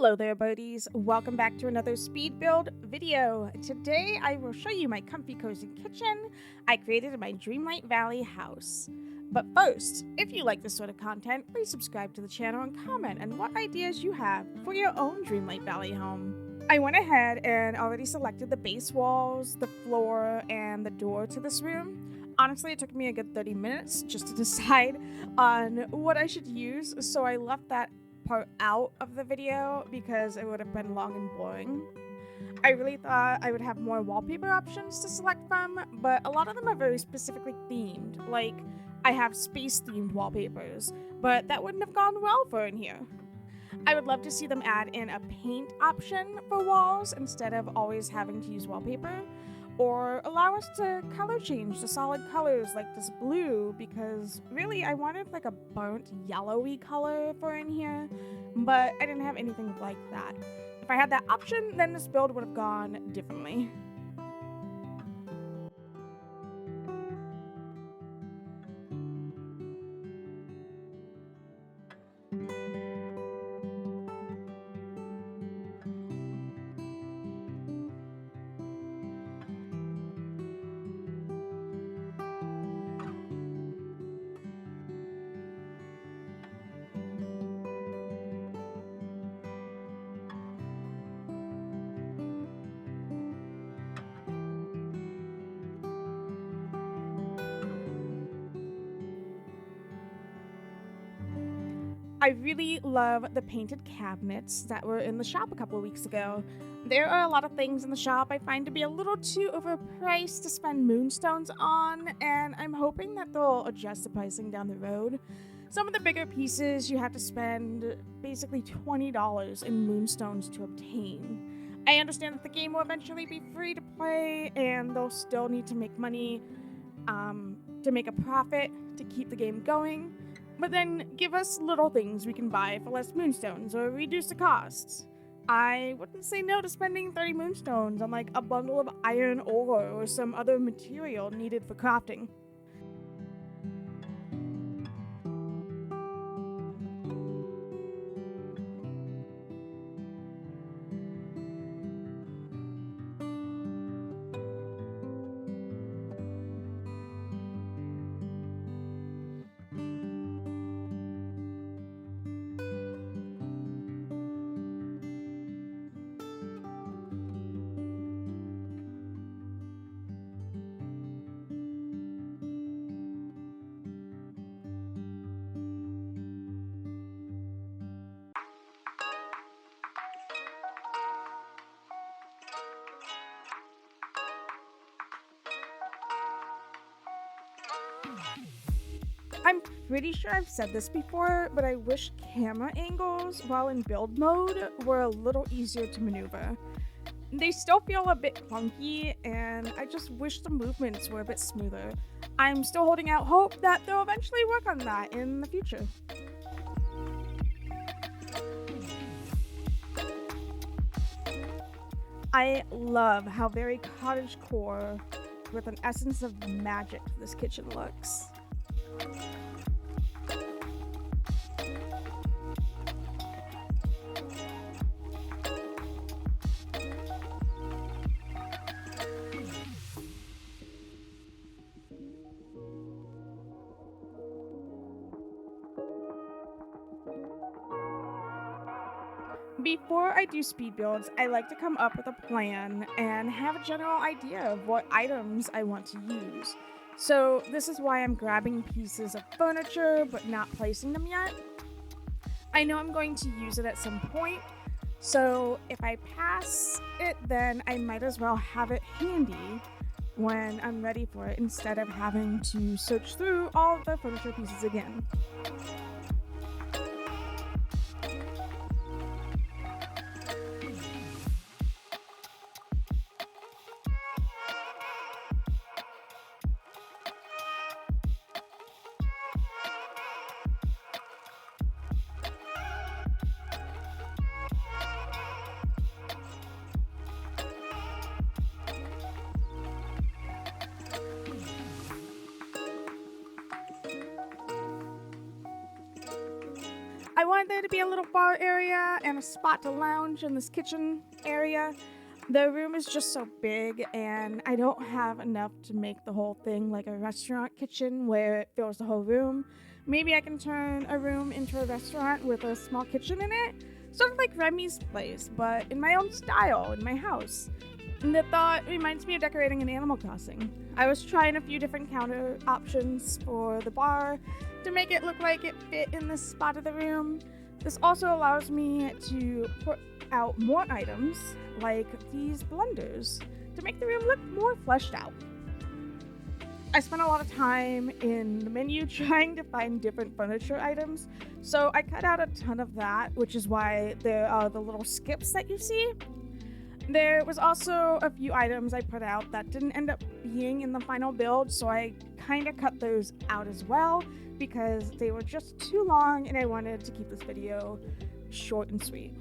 Hello there, buddies. Welcome back to another speed build video. Today I will show you my comfy cozy kitchen I created in my Dreamlight Valley house. But first, if you like this sort of content, please subscribe to the channel and comment on what ideas you have for your own Dreamlight Valley home. I went ahead and already selected the base walls, the floor, and the door to this room. Honestly, it took me a good 30 minutes just to decide on what I should use, so I left that part out of the video because it would have been long and boring. I really thought I would have more wallpaper options to select from, but a lot of them are very specifically themed. Like, I have space themed wallpapers, but that wouldn't have gone well for in here. I would love to see them add in a paint option for walls instead of always having to use wallpaper, or allow us to color change to solid colors like this blue, because really I wanted like a burnt yellowy color for in here, but I didn't have anything like that. If I had that option, then this build would have gone differently. I really love the painted cabinets that were in the shop a couple of weeks ago. There are a lot of things in the shop I find to be a little too overpriced to spend moonstones on, and I'm hoping that they'll adjust the pricing down the road. Some of the bigger pieces you have to spend basically $20 in moonstones to obtain. I understand that the game will eventually be free to play, and they'll still need to make money to make a profit to keep the game going. But then give us little things we can buy for less moonstones or reduce the costs. I wouldn't say no to spending 30 moonstones on like a bundle of iron ore or some other material needed for crafting. I'm pretty sure I've said this before, but I wish camera angles while in build mode were a little easier to maneuver. They still feel a bit clunky, and I just wish the movements were a bit smoother. I'm still holding out hope that they'll eventually work on that in the future. I love how very cottagecore with an essence of magic this kitchen looks. Before I do speed builds, I like to come up with a plan and have a general idea of what items I want to use. So this is why I'm grabbing pieces of furniture but not placing them yet. I know I'm going to use it at some point, so if I pass it, then I might as well have it handy when I'm ready for it instead of having to search through all of the furniture pieces again. wanted there to be a little bar area and a spot to lounge in this kitchen area. The room is just so big, and I don't have enough to make the whole thing like a restaurant kitchen where it fills the whole room. Maybe I can turn a room into a restaurant with a small kitchen in it, sort of like Remy's place, but in my own style, in my house. And the thought reminds me of decorating an Animal Crossing. I was trying a few different counter options for the bar to make it look like it fit in this spot of the room. This also allows me to put out more items, like these blenders, to make the room look more fleshed out. I spent a lot of time in the menu trying to find different furniture items, so I cut out a ton of that, which is why there are the little skips that you see. There was also a few items I put out that didn't end up being in the final build, so I kind of cut those out as well because they were just too long and I wanted to keep this video short and sweet.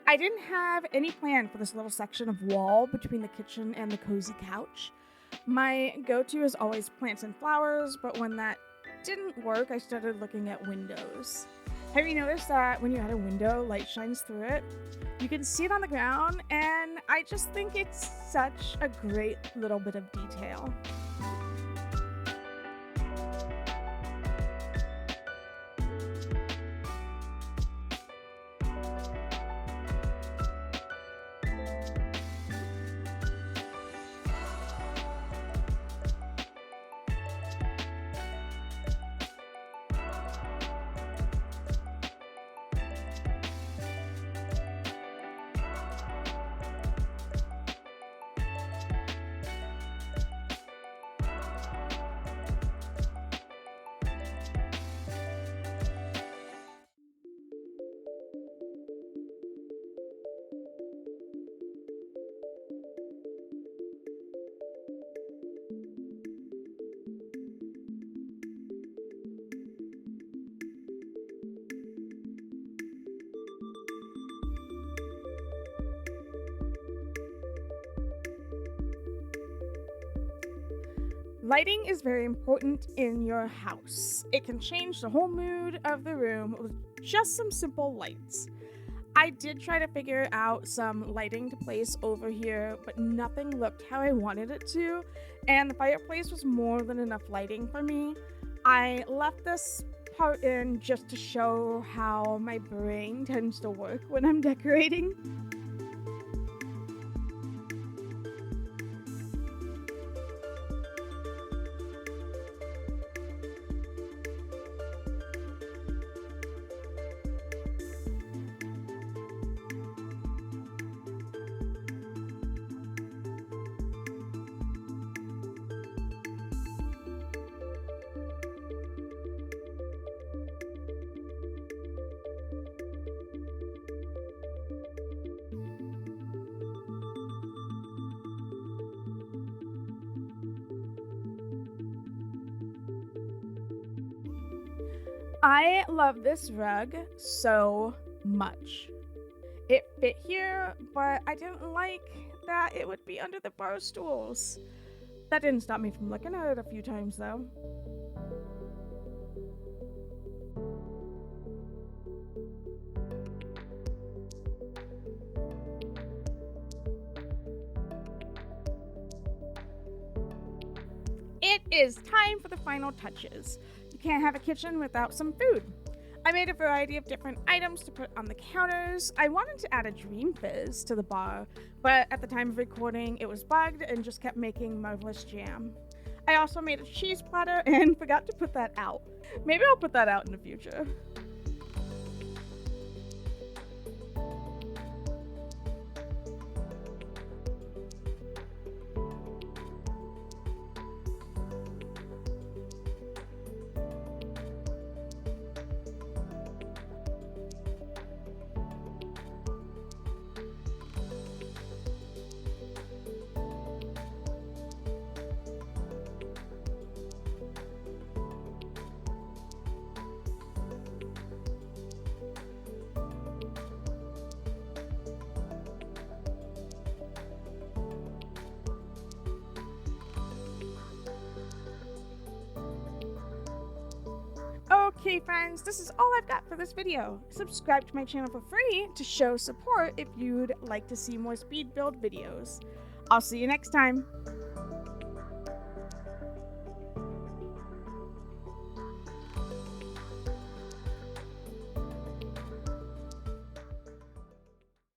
I didn't have any plan for this little section of wall between the kitchen and the cozy couch. My go-to is always plants and flowers, but when that didn't work, I started looking at windows. Have you noticed that when you add a window, light shines through it? You can see it on the ground, and I just think it's such a great little bit of detail. Lighting is very important in your house. It can change the whole mood of the room with just some simple lights. I did try to figure out some lighting to place over here, but nothing looked how I wanted it to, and the fireplace was more than enough lighting for me. I left this part in just to show how my brain tends to work when I'm decorating. I love this rug so much. It fit here, but I didn't like that it would be under the bar stools. That didn't stop me from looking at it a few times though. It is time for the final touches. You can't have a kitchen without some food. I made a variety of different items to put on the counters. I wanted to add a dream fizz to the bar, but at the time of recording it was bugged and just kept making marvelous jam. I also made a cheese platter and forgot to put that out. Maybe I'll put that out in the future. Okay friends, this is all I've got for this video. Subscribe to my channel for free to show support if you'd like to see more speed build videos. I'll see you next time.